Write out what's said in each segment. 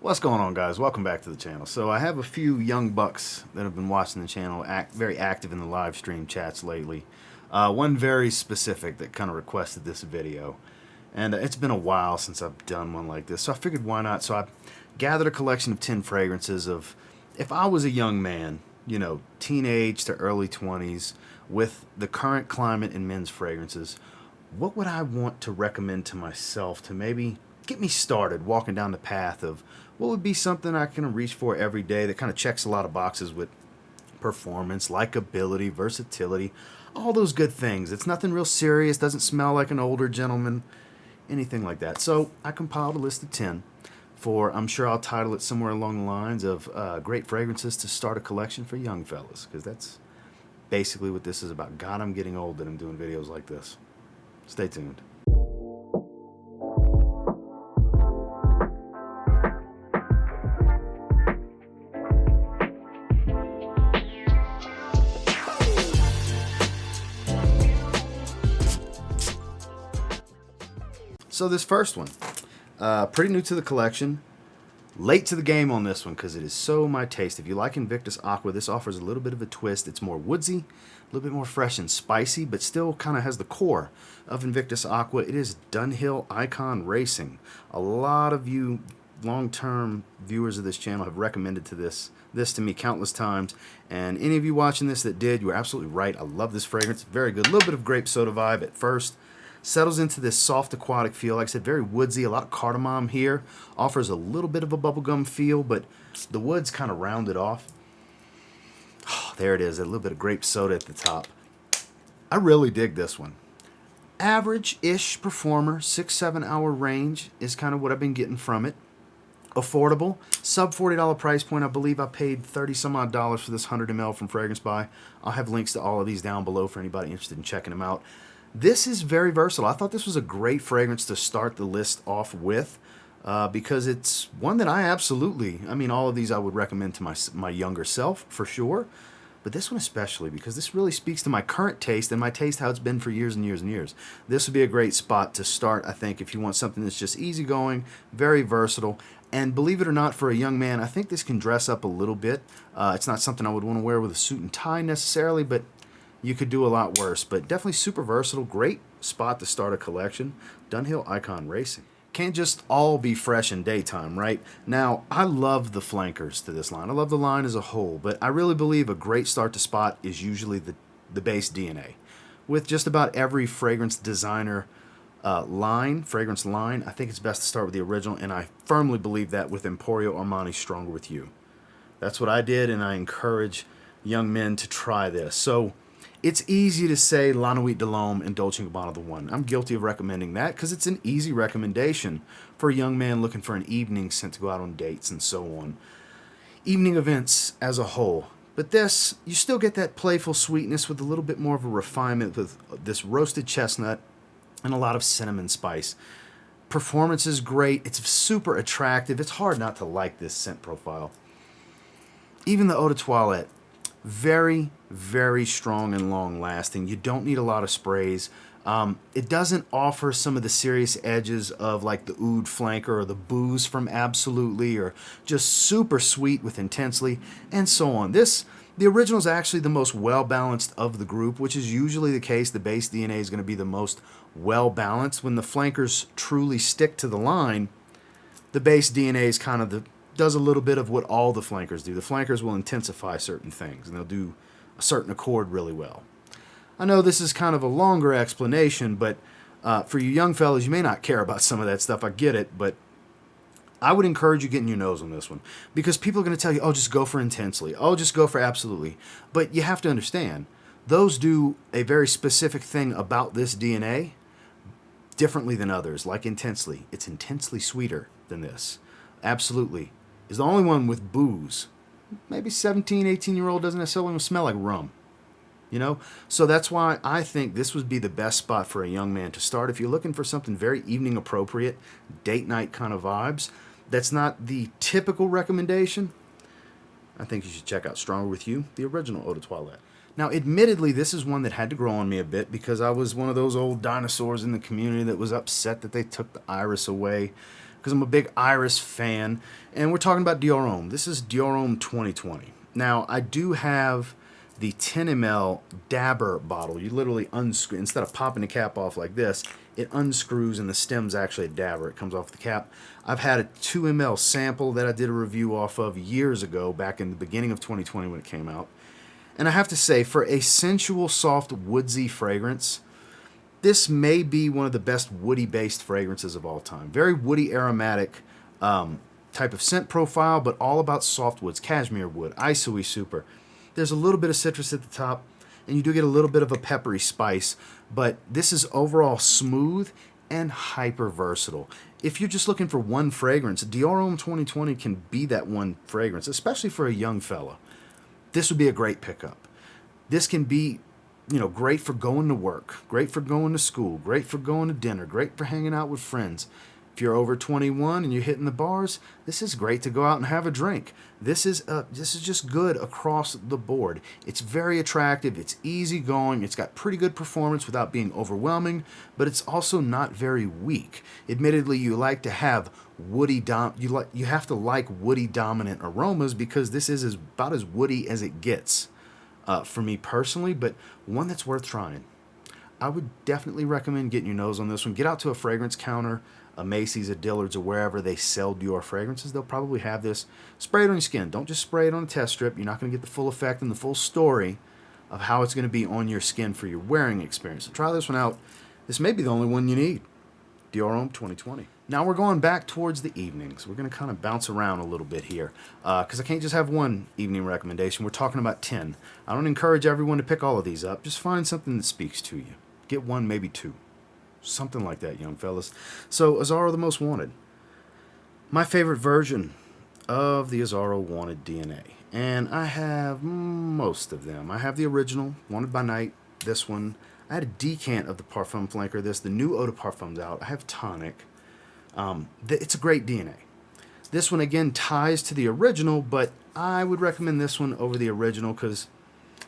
What's going on, guys? Welcome back to the channel. So I have a few young bucks that have been watching the channel, very active in the live stream chats lately. One very specific that kind of requested this video. And it's been a while since I've done one like this, so I figured why not. So I gathered a collection of 10 fragrances of, if I was a young man, you know, teenage to early 20s, with the current climate in men's fragrances, what would I want to recommend to myself to maybe get me started walking down the path of what would be something I can reach for every day that kind of checks a lot of boxes with performance, likability, versatility, all those good things. It's nothing real serious, doesn't smell like an older gentleman, anything like that. So I compiled a list of 10 for, I'm sure I'll title it somewhere along the lines of great fragrances to start a collection for young fellas, because that's basically what this is about. God, I'm getting old that I'm doing videos like this. Stay tuned. So this first one, pretty new to the collection, late to the game on this one because it is so my taste. If you like Invictus Aqua, this offers a little bit of a twist. It's more woodsy, a little bit more fresh and spicy, but still kind of has the core of Invictus Aqua. It is Dunhill Icon Racing. A lot of you long-term viewers of this channel have recommended this to me countless times, and any of you watching this that did, you were absolutely right. I love this fragrance. Very good. A little bit of grape soda vibe at first. Settles into this soft aquatic feel. Like I said, very woodsy, a lot of cardamom here. Offers a little bit of a bubblegum feel, but the woods kind of rounded off. Oh, there it is, a little bit of grape soda at the top. I really dig this one. Average-ish performer, 6-7 hour range is kind of what I've been getting from it. Affordable, sub $40 price point. I believe I paid 30 some odd dollars for this 100 ml from Fragrance Buy. I'll have links to all of these down below for anybody interested in checking them out. This is very versatile. I thought this was a great fragrance to start the list off with because it's one that I absolutely, I mean, all of these I would recommend to my younger self for sure, but this one especially because this really speaks to my current taste and my taste how it's been for years and years and years. This would be a great spot to start, I think, if you want something that's just easygoing, very versatile, and believe it or not, for a young man, I think this can dress up a little bit. It's not something I would want to wear with a suit and tie necessarily, but you could do a lot worse, but definitely super versatile. Great spot to start a collection. Dunhill Icon Racing. Can't just all be fresh in daytime, right? Now, I love the flankers to this line. I love the line as a whole, but I really believe a great start to spot is usually the base DNA. With just about every fragrance designer fragrance line, I think it's best to start with the original, and I firmly believe that with Emporio Armani Stronger With You. That's what I did, and I encourage young men to try this. So, it's easy to say La Nuit de l'Homme and Dolce Gabbana the one. I'm guilty of recommending that because it's an easy recommendation for a young man looking for an evening scent to go out on dates and so on. Evening events as a whole. But this, you still get that playful sweetness with a little bit more of a refinement with this roasted chestnut and a lot of cinnamon spice. Performance is great. It's super attractive. It's hard not to like this scent profile. Even the eau de toilette. Very, very strong and long lasting. You don't need a lot of sprays. It doesn't offer some of the serious edges of like the oud flanker or the booze from Absolutely, or just super sweet with Intensely and so on. The original is actually the most well-balanced of the group, which is usually the case. The base DNA is going to be the most well-balanced. When the flankers truly stick to the line, the base DNA is kind of does a little bit of what all the flankers do. The flankers will intensify certain things, and they'll do a certain accord really well. I know this is kind of a longer explanation, but for you young fellas, you may not care about some of that stuff. I get it, but I would encourage you getting your nose on this one because people are going to tell you, oh, just go for Intensely. Oh, just go for Absolutely. But you have to understand, those do a very specific thing about this DNA differently than others, like Intensely. It's intensely sweeter than this. Absolutely is the only one with booze. Maybe 17, 18-year-old doesn't necessarily smell like rum. You know? So that's why I think this would be the best spot for a young man to start. If you're looking for something very evening appropriate, date night kind of vibes, that's not the typical recommendation. I think you should check out Stronger With You, the original Eau de Toilette. Now, admittedly, this is one that had to grow on me a bit because I was one of those old dinosaurs in the community that was upset that they took the iris away. because I'm a big iris fan, and we're talking about Dior Homme. This is Dior Homme 2020. Now, I do have the 10 ml dabber bottle. You literally unscrew, instead of popping the cap off like this, it unscrews and the stem's actually a dabber. It comes off the cap. I've had a 2 ml sample that I did a review off of years ago, back in the beginning of 2020 when it came out. And I have to say, for a sensual, soft, woodsy fragrance, this may be one of the best woody-based fragrances of all time. Very woody, aromatic type of scent profile, but all about soft woods, cashmere wood, isoe super. There's a little bit of citrus at the top, and you do get a little bit of a peppery spice, but this is overall smooth and hyper versatile. If you're just looking for one fragrance, Dior Homme 2020 can be that one fragrance, especially for a young fella. This would be a great pickup. This can be, great for going to work, great for going to school, great for going to dinner, great for hanging out with friends. If you're over 21 and you're hitting the bars, this is great to go out and have a drink. This is just good across the board. It's very attractive. It's easygoing. It's got pretty good performance without being overwhelming, but it's also not very weak. Admittedly, you like to have you have to like woody dominant aromas, because this is about as woody as it gets for me personally, but one that's worth trying. I would definitely recommend getting your nose on this one. Get out to a fragrance counter, a Macy's, a Dillard's, or wherever they sell Dior fragrances. They'll probably have this. Spray it on your skin. Don't just spray it on a test strip. You're not going to get the full effect and the full story of how it's going to be on your skin for your wearing experience. So try this one out. This may be the only one you need. Dior Homme 2020. Now we're going back towards the evenings. We're going to kind of bounce around a little bit here, because I can't just have one evening recommendation. We're talking about 10. I don't encourage everyone to pick all of these up. Just find something that speaks to you. Get one, maybe two. Something like that, young fellas. So, Azzaro the Most Wanted. My favorite version of the Azzaro Wanted DNA. And I have most of them. I have the original, Wanted by Night, this one. I had a decant of the Parfum Flanker, the new Eau de Parfum's out. I have Tonic. It's a great DNA. This one, again, ties to the original, but I would recommend this one over the original because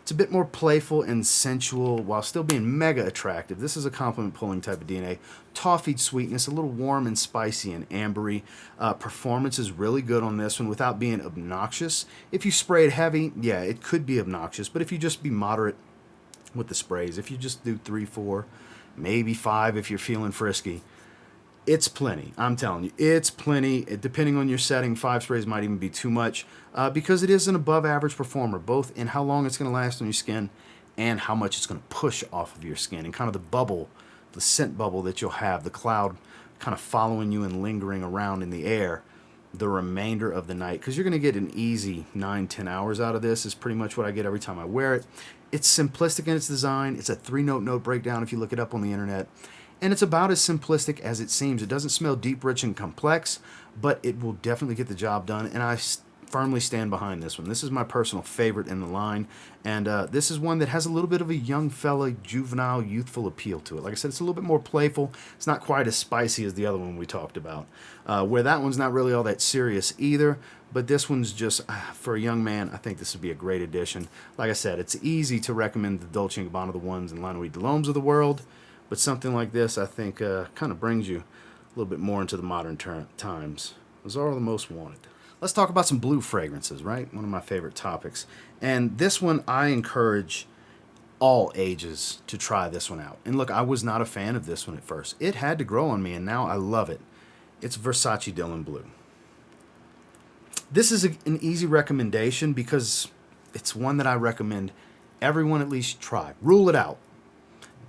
it's a bit more playful and sensual while still being mega attractive. This is a compliment pulling type of DNA. Toffeed sweetness, a little warm and spicy and ambery. Performance is really good on this one without being obnoxious. If you spray it heavy, yeah, it could be obnoxious, but if you just be moderate with the sprays, if you just do 3, 4, maybe 5 if you're feeling frisky, it's plenty. I'm telling you, it's plenty. Depending on your setting, 5 sprays might even be too much, because it is an above average performer, both in how long it's going to last on your skin and how much it's going to push off of your skin, and kind of the bubble, the scent bubble that you'll have, the cloud kind of following you and lingering around in the air the remainder of the night, because you're going to get an easy 9-10 hours out of this is pretty much what I get every time I wear it. It's simplistic in its design. It's a 3-note breakdown if you look it up on the internet. And it's about as simplistic as it seems. It doesn't smell deep, rich, and complex, but it will definitely get the job done. And I firmly stand behind this one. This is my personal favorite in the line. And this is one that has a little bit of a young fella, juvenile, youthful appeal to it. Like I said, it's a little bit more playful. It's not quite as spicy as the other one we talked about, where that one's not really all that serious either. But this one's just, for a young man, I think this would be a great addition. Like I said, it's easy to recommend the Dolce Gabbana, the ones and Lanui de L'Hommes of the world. But something like this, I think, kind of brings you a little bit more into the modern times. Azzaro the Most Wanted. Let's talk about some blue fragrances, right? One of my favorite topics. And this one, I encourage all ages to try this one out. And look, I was not a fan of this one at first. It had to grow on me, and now I love it. It's Versace Dylan Blue. This is an easy recommendation because it's one that I recommend everyone at least try. Rule it out.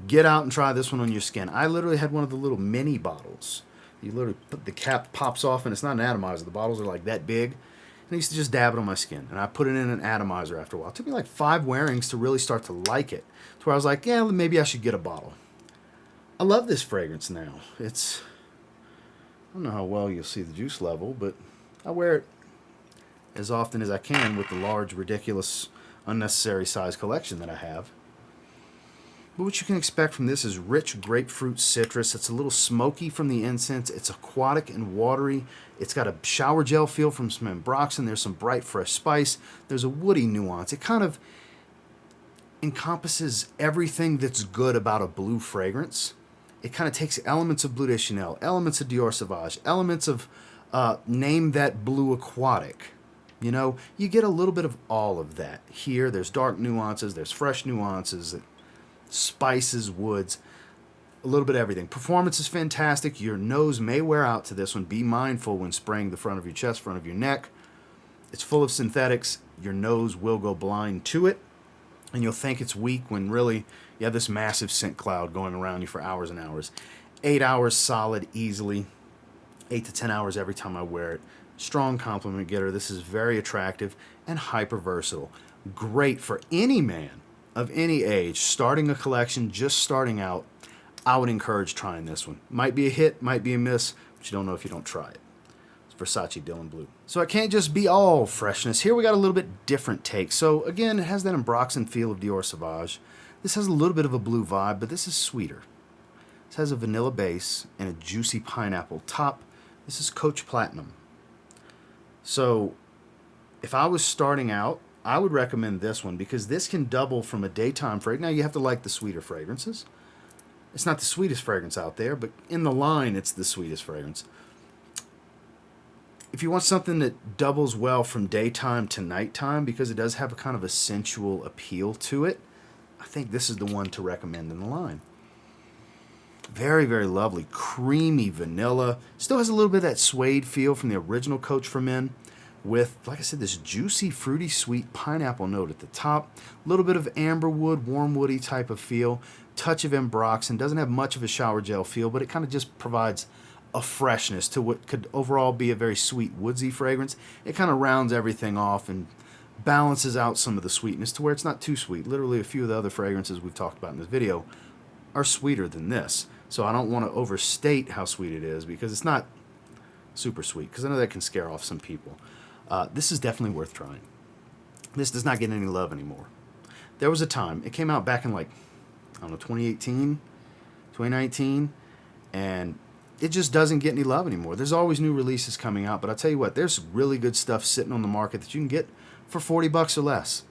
Get out and try this one on your skin. I literally had one of the little mini bottles. You literally put the cap pops off, and it's not an atomizer. The bottles are like that big. And I used to just dab it on my skin. And I put it in an atomizer after a while. It took me like 5 wearings to really start to like it. To where I was like, yeah, maybe I should get a bottle. I love this fragrance now. I don't know how well you'll see the juice level, but I wear it as often as I can with the large, ridiculous, unnecessary size collection that I have. But what you can expect from this is rich grapefruit citrus. It's a little smoky from the incense. It's aquatic and watery. It's got a shower gel feel from some ambroxan. There's some bright, fresh spice. There's a woody nuance. It kind of encompasses everything that's good about a blue fragrance It kind of takes elements of Bleu de Chanel, elements of Dior Sauvage, elements of name that blue aquatic. You know, you get a little bit of all of that. Here, there's dark nuances, there's fresh nuances, spices, woods, a little bit of everything. Performance is fantastic. Your nose may wear out to this one. Be mindful when spraying the front of your chest, front of your neck. It's full of synthetics. Your nose will go blind to it, and you'll think it's weak when really you have this massive scent cloud going around you for hours and hours. 8 hours solid, easily. 8 to 10 hours every time I wear it. Strong compliment getter. This is very attractive and hyper versatile. Great for any man of any age starting a collection, just starting out. I would encourage trying this one. Might be a hit, might be a miss, but you don't know if you don't try it. It's Versace Dylan Blue. So it can't just be all freshness. Here we got a little bit different take. So again, it has that Ambroxan feel of Dior Sauvage. This has a little bit of a blue vibe, but this is sweeter. This has a vanilla base and a juicy pineapple top. This is Coach Platinum. So if I was starting out, I would recommend this one because this can double from a daytime fragrance. Now you have to like the sweeter fragrances. It's not the sweetest fragrance out there, but in the line, it's the sweetest fragrance. If you want something that doubles well from daytime to nighttime, because it does have a kind of a sensual appeal to it, I think this is the one to recommend in the line. Very, very lovely, creamy vanilla. Still has a little bit of that suede feel from the original Coach for Men with, like I said, this juicy, fruity, sweet pineapple note at the top. A little bit of amberwood, warm woody type of feel. Touch of Ambroxan. Doesn't have much of a shower gel feel, but it kind of just provides a freshness to what could overall be a very sweet, woodsy fragrance. It kind of rounds everything off and balances out some of the sweetness to where it's not too sweet. Literally a few of the other fragrances we've talked about in this video are sweeter than this. So I don't want to overstate how sweet it is because it's not super sweet, because I know that can scare off some people. This is definitely worth trying. This does not get any love anymore. There was a time, it came out back in like, I don't know, 2018, 2019, and it just doesn't get any love anymore. There's always new releases coming out, but I'll tell you what, there's really good stuff sitting on the market that you can get for 40 bucks or less.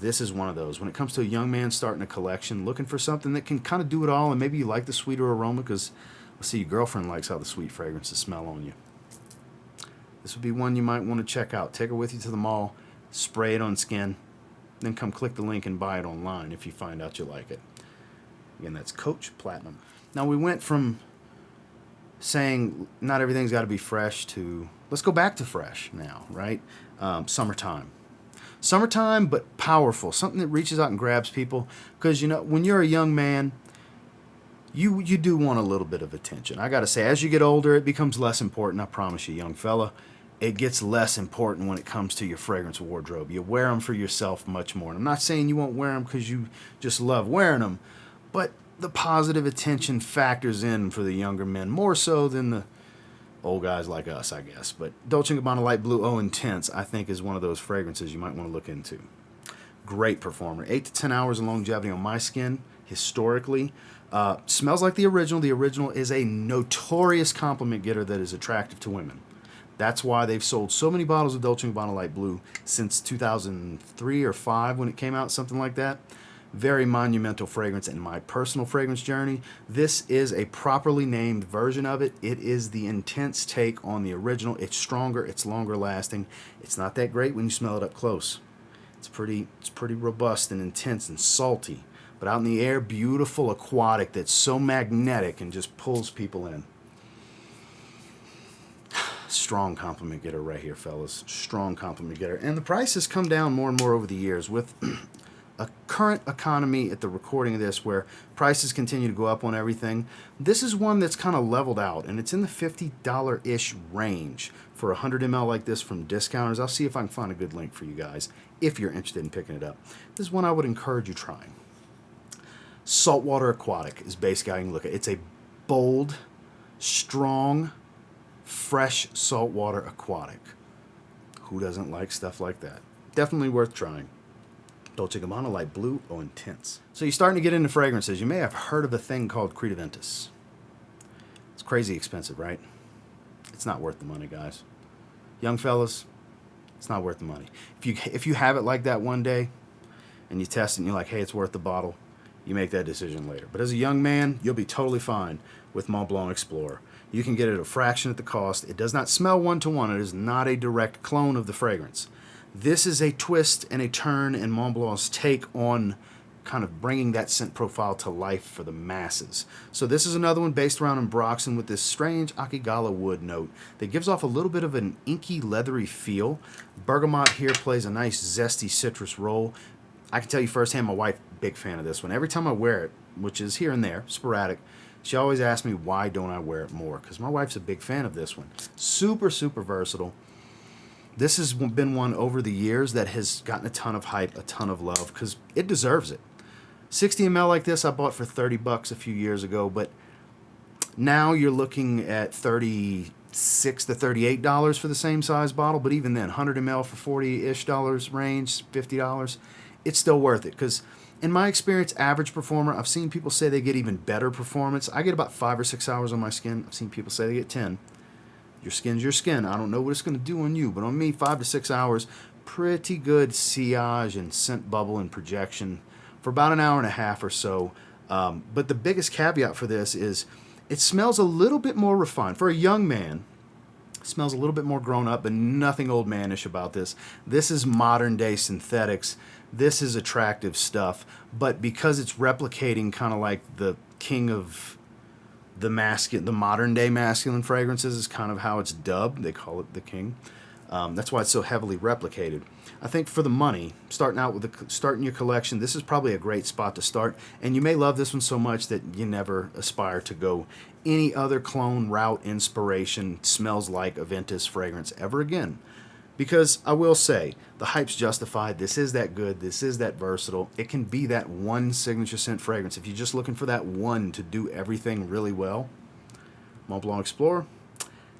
This is one of those. When it comes to a young man starting a collection, looking for something that can kind of do it all, and maybe you like the sweeter aroma because, let's see, your girlfriend likes how the sweet fragrances smell on you. This would be one you might want to check out. Take her with you to the mall, spray it on skin, then come click the link and buy it online if you find out you like it. Again, that's Coach Platinum. Now we went from saying not everything's got to be fresh to, let's go back to fresh now, right? Summertime. Summertime, but powerful. Something that reaches out and grabs people. Because, you know, when you're a young man, you do want a little bit of attention. I got to say, as you get older, it becomes less important. I promise you, young fella. It gets less important when it comes to your fragrance wardrobe. You wear them for yourself much more. And I'm not saying you won't wear them because you just love wearing them. But the positive attention factors in for the younger men more so than the old guys like us, I guess. But Dolce Gabbana Light Blue Eau Intense, I think, is one of those fragrances you might want to look into. Great performer. 8 to 10 hours of longevity on my skin, historically. Smells like the original. The original is a notorious compliment getter that is attractive to women. That's why they've sold so many bottles of Dolce Gabbana Light Blue since 2003 or 5 when it came out, something like that. Very monumental fragrance in my personal fragrance journey. This is a properly named version of it. It is the intense take on the original. It's stronger, it's longer lasting. It's not that great when you smell it up close. It's pretty robust and intense and salty. But out in the air, beautiful aquatic that's so magnetic and just pulls people in. Strong compliment getter right here, fellas. Strong compliment getter. And the price has come down more and more over the years with a current economy at the recording of this where prices continue to go up on everything. This is one that's kind of leveled out, and it's in the $50-ish range for 100 ml like this from discounters. I'll see if I can find a good link for you guys if you're interested in picking it up. This is one I would encourage you trying. Saltwater Aquatic is basically how you can look at it. It's a bold, strong, fresh saltwater aquatic. Who doesn't like stuff like that? Definitely worth trying. Dolce Gabbana Light Blue Eau Intense. So you're starting to get into fragrances. You may have heard of a thing called Creed Aventus. It's crazy expensive, right? It's not worth the money, guys. Young fellas, it's not worth the money. If you have it like that one day, and you test it and you're like, hey, it's worth the bottle, you make that decision later. But as a young man, you'll be totally fine with Mont Blanc Explorer. You can get it a fraction at the cost. It does not smell one-to-one. It is not a direct clone of the fragrance. This is a twist and a turn in Mont Blanc's take on kind of bringing that scent profile to life for the masses. So this is another one based around Ambroxan with this strange Akigala wood note that gives off a little bit of an inky, leathery feel. Bergamot here plays a nice, zesty citrus role. I can tell you firsthand, my wife, big fan of this one. Every time I wear it, which is here and there, sporadic, she always asks me, why don't I wear it more? Because my wife's a big fan of this one. Super, super versatile. This has been one over the years that has gotten a ton of hype, a ton of love, because it deserves it. 60 ml like this I bought for $30 a few years ago, but now you're looking at $36 to $38 for the same size bottle, but even then, 100 ml for $40-ish range, $50, it's still worth it, because in my experience, average performer, I've seen people say they get even better performance. I get about 5 or 6 hours on my skin. I've seen people say they get 10. Your skin's your skin. I don't know what it's going to do on you, but on me, 5 to 6 hours, pretty good sillage and scent bubble and projection for about an hour and a half or so. But the biggest caveat for this is it smells a little bit more refined. For a young man, it smells a little bit more grown up, but nothing old manish about this. This is modern day synthetics. This is attractive stuff, but because it's replicating kind of like the king of the modern day masculine fragrances is kind of how it's dubbed. They call it the king. That's why it's so heavily replicated. I think for the money, starting your collection, this is probably a great spot to start. And you may love this one so much that you never aspire to go any other clone route, inspiration, smells like Aventus fragrance ever again. Because I will say, the hype's justified. This is that good. This is that versatile. It can be that one signature scent fragrance. If you're just looking for that one to do everything really well, Mont Blanc Explorer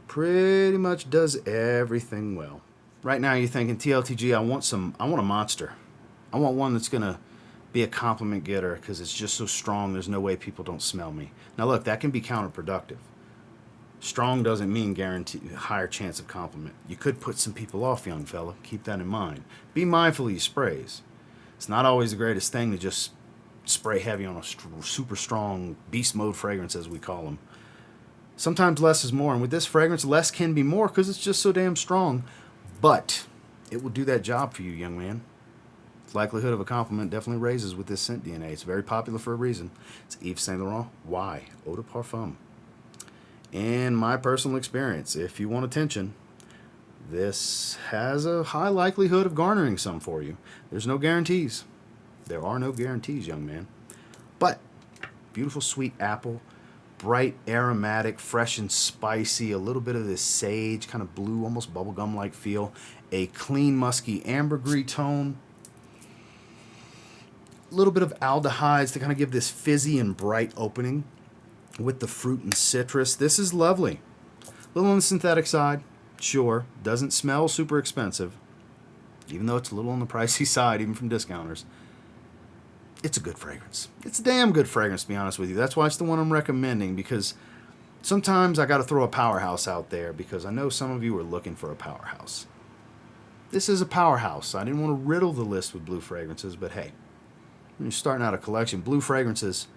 pretty much does everything well. Right now you're thinking, TLTG, I want a monster. I want one that's going to be a compliment getter because it's just so strong, there's no way people don't smell me. Now look, that can be counterproductive. Strong doesn't mean guarantee higher chance of compliment. You could put some people off, young fella. Keep that in mind. Be mindful of your sprays. It's not always the greatest thing to just spray heavy on a super strong beast mode fragrance, as we call them. Sometimes less is more, and with this fragrance, less can be more because it's just so damn strong. But it will do that job for you, young man. The likelihood of a compliment definitely raises with this scent DNA. It's very popular for a reason. It's Yves Saint Laurent. Why? Eau de Parfum. In my personal experience, if you want attention, this has a high likelihood of garnering some for you. There's no guarantees. There are no guarantees, young man. But beautiful sweet apple, bright, aromatic, fresh and spicy, a little bit of this sage, kind of blue, almost bubblegum-like feel, a clean, musky ambergris tone, a little bit of aldehydes to kind of give this fizzy and bright opening with the fruit and citrus. This is lovely. A little on the synthetic side, sure. Doesn't smell super expensive, even though it's a little on the pricey side, even from discounters. It's a good fragrance. It's a damn good fragrance, to be honest with you. That's why it's the one I'm recommending, because sometimes I got to throw a powerhouse out there, because I know some of you are looking for a powerhouse. This is a powerhouse. I didn't want to riddle the list with blue fragrances, but hey, when you're starting out a collection, blue fragrances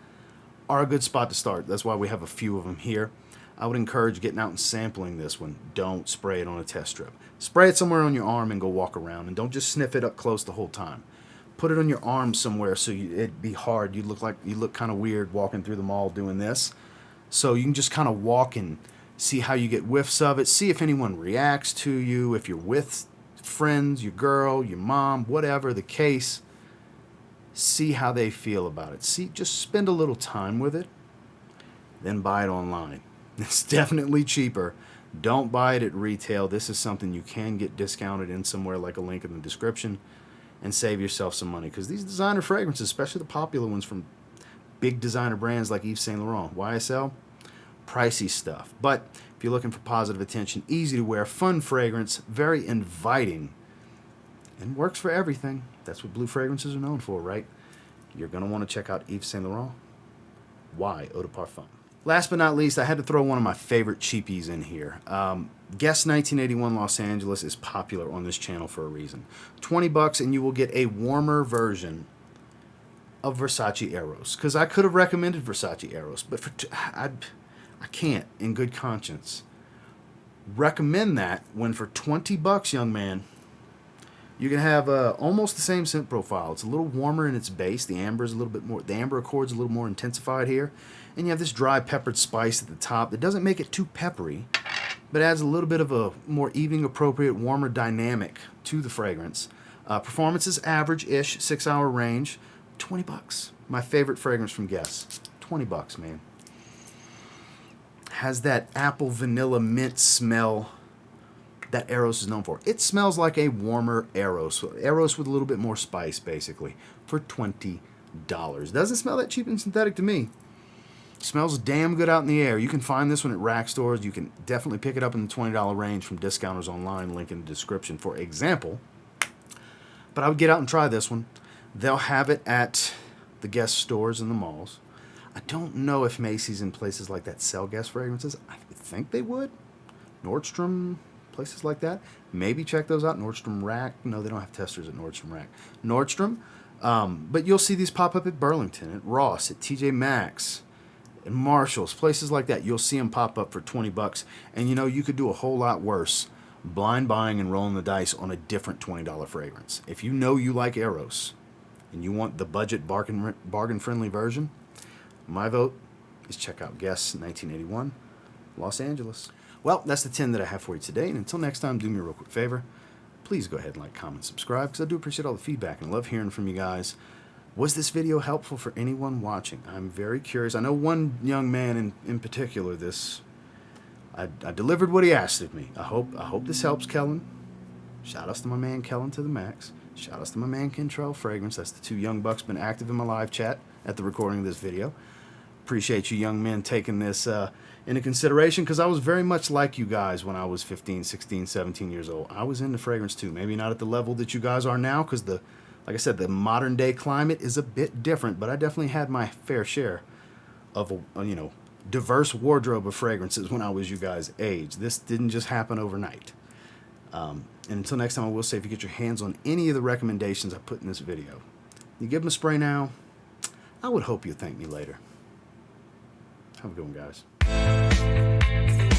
are a good spot to start. That's why we have a few of them here. I would encourage getting out and sampling this one. Don't spray it on a test strip. Spray it somewhere on your arm and go walk around, and don't just sniff it up close the whole time. Put it on your arm somewhere so it'd be hard. You look kind of weird walking through the mall doing this. So you can just kind of walk and see how you get whiffs of it. See if anyone reacts to you. If you're with friends, your girl, your mom, whatever the case, see how they feel about it. Just spend a little time with it, then buy it online. It's definitely cheaper. Don't buy it at retail. This is something you can get discounted in somewhere, like a link in the description, and save yourself some money. Because these designer fragrances, especially the popular ones from big designer brands like Yves Saint Laurent, YSL, pricey stuff. But if you're looking for positive attention, easy to wear, fun fragrance, very inviting, and works for everything. That's what blue fragrances are known for, right? You're going to want to check out Yves Saint Laurent. Why? Eau de Parfum. Last but not least, I had to throw one of my favorite cheapies in here. Guess 1981 Los Angeles is popular on this channel for a reason. $20 and you will get a warmer version of Versace Eros, because I could have recommended Versace Eros, but I can't in good conscience recommend that when for $20, young man, you can have almost the same scent profile. It's a little warmer in its base. The amber is a little bit more. The amber accord's a little more intensified here, and you have this dry peppered spice at the top that doesn't make it too peppery, but adds a little bit of a more evening appropriate, warmer dynamic to the fragrance. Performance is average-ish, 6-hour range, $20. My favorite fragrance from Guess, $20, man. Has that apple vanilla mint smell that Eros is known for. It smells like a warmer Eros. Eros with a little bit more spice, basically, for $20. Doesn't smell that cheap and synthetic to me. Smells damn good out in the air. You can find this one at rack stores. You can definitely pick it up in the $20 range from discounters online. Link in the description, for example. But I would get out and try this one. They'll have it at the Guess stores in the malls. I don't know if Macy's and places like that sell Guess fragrances. I think they would. Nordstrom, places like that. Maybe check those out. Nordstrom Rack. No, they don't have testers at Nordstrom Rack. Nordstrom. But you'll see these pop up at Burlington, at Ross, at TJ Maxx, at Marshall's, places like that. You'll see them pop up for $20. And you know, you could do a whole lot worse blind buying and rolling the dice on a different $20 fragrance. If you know you like Eros and you want the budget bargain friendly version, my vote is check out Guess 1981 Los Angeles. Well, that's the 10 that I have for you today. And until next time, do me a real quick favor. Please go ahead and like, comment, subscribe, because I do appreciate all the feedback and I love hearing from you guys. Was this video helpful for anyone watching? I'm very curious. I know one young man in particular, I delivered what he asked of me. I hope this helps, Kellen. Shout outs to my man Kellen to the max. Shout outs to my man Kentrell Fragrance. That's the two young bucks been active in my live chat at the recording of this video. Appreciate you young men taking this into consideration, because I was very much like you guys when I was 15, 16, 17 years old. I was into fragrance too. Maybe not at the level that you guys are now, because like I said, the modern day climate is a bit different, but I definitely had my fair share of a diverse wardrobe of fragrances when I was you guys' age. This didn't just happen overnight. And until next time, I will say, if you get your hands on any of the recommendations I put in this video, you give them a spray now, I would hope you'll thank me later. Have a good one, guys.